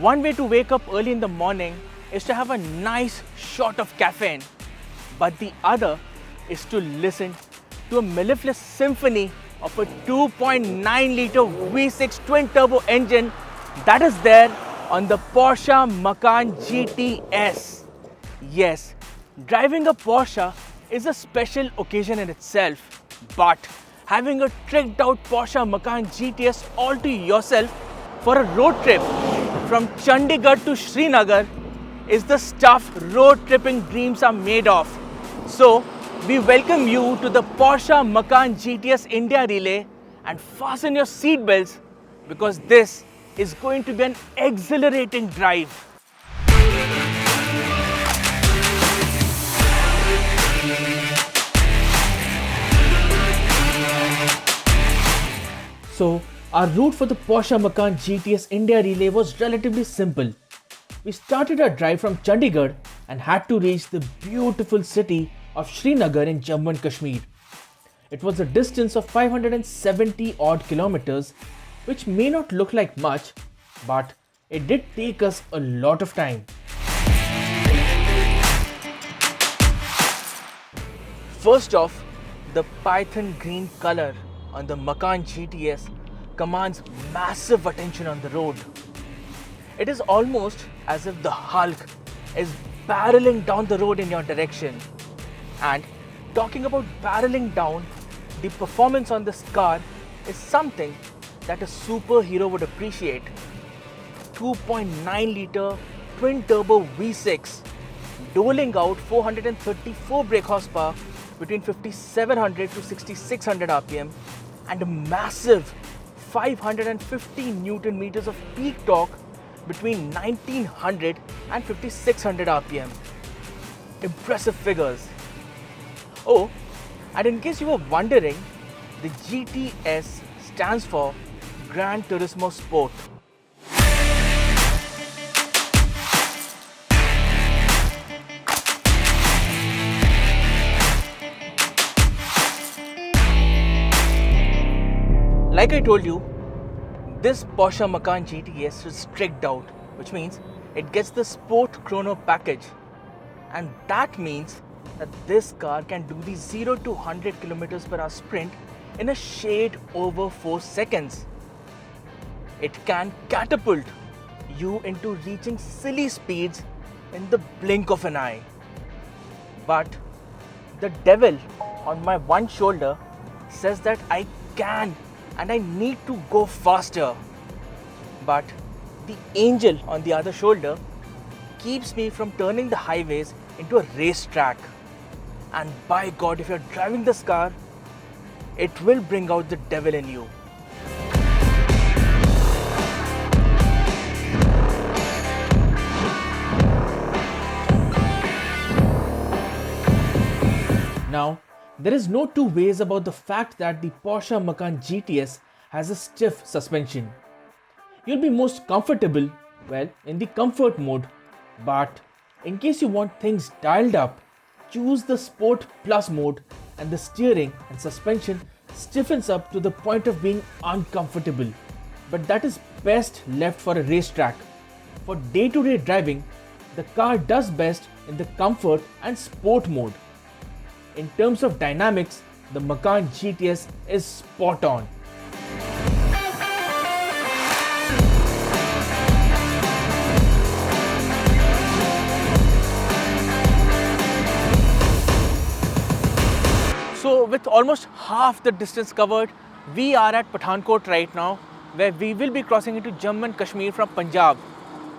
One way to wake up early in the morning is to have a nice shot of caffeine, but the other is to listen to a mellifluous symphony of a 2.9-litre V6 twin-turbo engine that is there on the Porsche Macan GTS. Yes, driving a Porsche is a special occasion in itself, but having a tricked-out Porsche Macan GTS all to yourself for a road trip from Chandigarh to Srinagar is the stuff road tripping dreams are made of. So, we welcome you to the Porsche Macan GTS India Relay and fasten your seatbelts because this is going to be an exhilarating drive. So, our route for the Porsche Macan GTS India Relay was relatively simple. We started our drive from Chandigarh and had to reach the beautiful city of Srinagar in Jammu and Kashmir. It was a distance of 570 odd kilometers, which may not look like much, but it did take us a lot of time. First off, the python green color on the Macan GTS commands massive attention on the road. It is almost as if the Hulk is barreling down the road in your direction. And talking about barreling down, the performance on this car is something that a superhero would appreciate. 2.9-litre twin-turbo V6 doling out 434 brake horsepower between 5700 to 6600 RPM and a massive 550 Newton meters of peak torque between 1900 and 5600 RPM. Impressive figures. Oh, and in case you were wondering, the GTS stands for Gran Turismo Sport. Like I told you, this Porsche Macan GTS is tricked out, which means it gets the Sport Chrono package. And that means that this car can do the 0 to 100 km/h sprint in a shade over 4 seconds. It can catapult you into reaching silly speeds in the blink of an eye. But the devil on my one shoulder says that I can and I need to go faster. But the angel on the other shoulder keeps me from turning the highways into a racetrack. And by God, if you're driving this car, it will bring out the devil in you. Now, there is no two ways about the fact that the Porsche Macan GTS has a stiff suspension. You'll be most comfortable, well, in the comfort mode, but in case you want things dialed up, choose the Sport Plus mode and the steering and suspension stiffens up to the point of being uncomfortable. But that is best left for a racetrack. For day-to-day driving, the car does best in the comfort and sport mode. In terms of dynamics, the Macan GTS is spot on. So with almost half the distance covered, we are at Pathankot right now, where we will be crossing into Jammu and Kashmir from Punjab.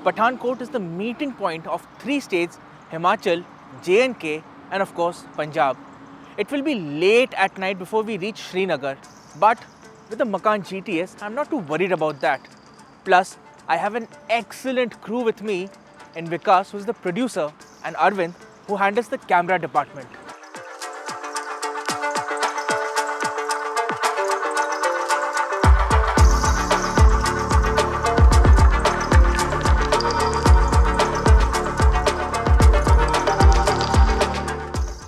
Pathankot is the meeting point of 3 states, Himachal, J&K and of course Punjab. It will be late at night before we reach Srinagar, but with the Macan GTS, I'm not too worried about that. Plus, I have an excellent crew with me in Vikas, who is the producer, and Arvind, who handles the camera department.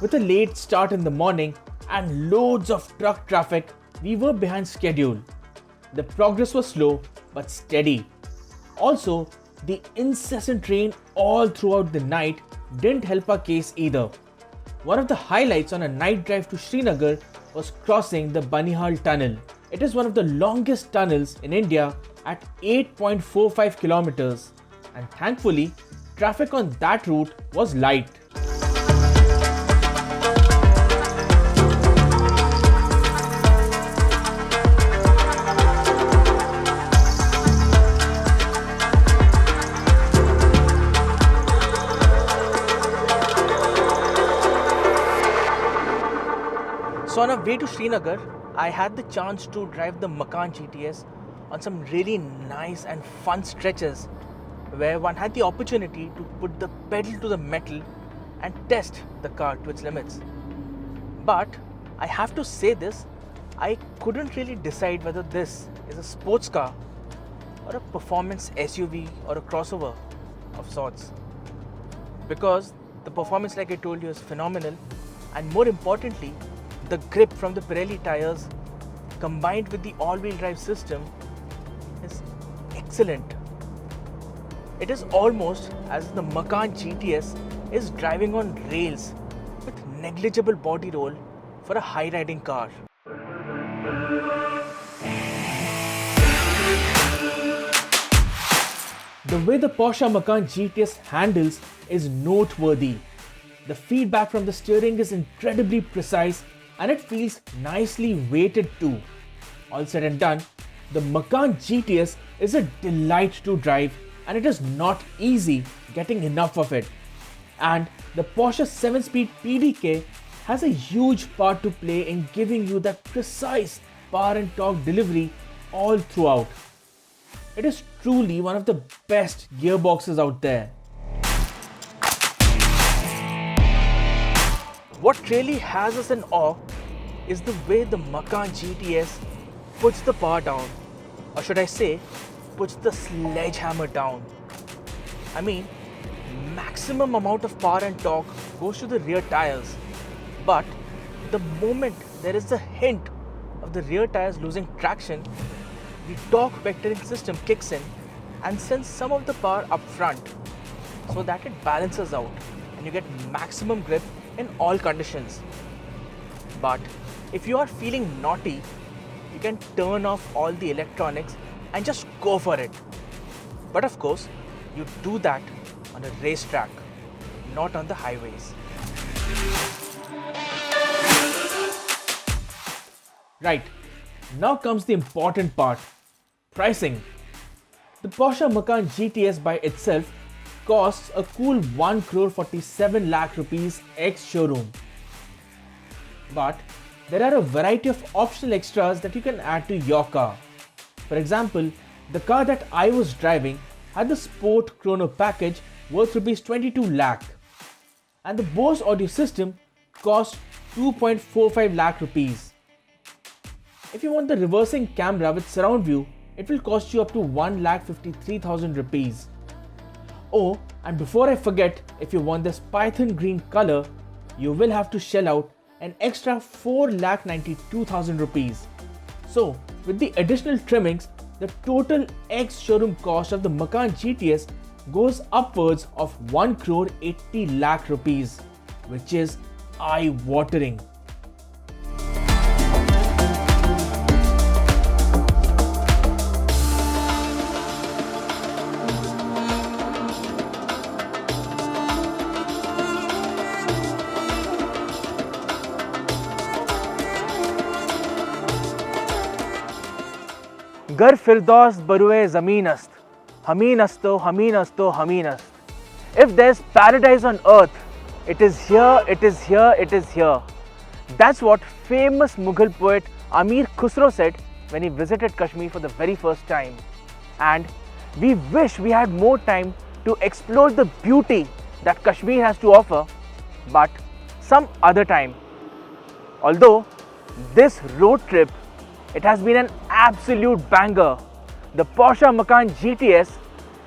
With a late start in the morning and loads of truck traffic, we were behind schedule. The progress was slow but steady. Also, the incessant rain all throughout the night didn't help our case either. One of the highlights on a night drive to Srinagar was crossing the Banihal tunnel. It is one of the longest tunnels in India at 8.45 kilometers, and thankfully, traffic on that route was light. So on our way to Srinagar, I had the chance to drive the Macan GTS on some really nice and fun stretches where one had the opportunity to put the pedal to the metal and test the car to its limits. But I have to say this, I couldn't really decide whether this is a sports car or a performance SUV or a crossover of sorts. Because the performance, like I told you, is phenomenal, and more importantly, the grip from the Pirelli tires combined with the all-wheel drive system is excellent. It is almost as if the Macan GTS is driving on rails with negligible body roll for a high-riding car. The way the Porsche Macan GTS handles is noteworthy. The feedback from the steering is incredibly precise and it feels nicely weighted too. All said and done, the Macan GTS is a delight to drive and it is not easy getting enough of it. And the Porsche 7-speed PDK has a huge part to play in giving you that precise power and torque delivery all throughout. It is truly one of the best gearboxes out there. What really has us in awe is the way the Macan GTS puts the power down, or should I say, puts the sledgehammer down. I mean, maximum amount of power and torque goes to the rear tires, but the moment there is a hint of the rear tires losing traction, the torque vectoring system kicks in and sends some of the power up front so that it balances out and you get maximum grip in all conditions. But if you are feeling naughty, you can turn off all the electronics and just go for it. But of course, you do that on a racetrack, not on the highways. Right, now comes the important part, pricing. The Porsche Macan GTS by itself costs a cool 1 crore 47 lakh rupees ex-showroom. But there are a variety of optional extras that you can add to your car. For example, the car that I was driving had the Sport Chrono package worth rupees 22 lakh, and the Bose audio system cost 2.45 lakh rupees. If you want the reversing camera with surround view, it will cost you up to 1,53,000 rupees. Oh, and before I forget, if you want this Python green color, you will have to shell out an extra 4,92,000 rupees. So, with the additional trimmings, the total ex-showroom cost of the Macan GTS goes upwards of 1 crore 80 lakh rupees, which is eye-watering. Gar Firdaus Barue Zameenast, Hameenasto, Hameenasto, Hameenast. If there's paradise on earth, it is here, it is here, it is here. That's what famous Mughal poet Amir Khusro said when he visited Kashmir for the very first time. And we wish we had more time to explore the beauty that Kashmir has to offer, but some other time. Although this road trip, it has been an absolute banger. The Porsche Macan GTS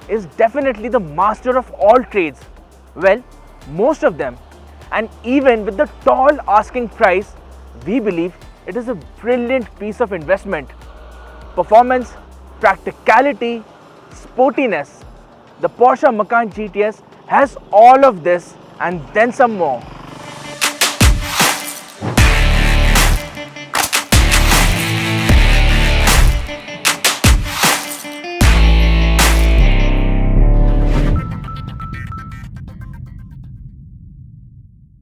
is definitely the master of all trades. Well, most of them. And even with the tall asking price, we believe it is a brilliant piece of investment. Performance, practicality, sportiness, The Porsche Macan GTS has all of this and then some more.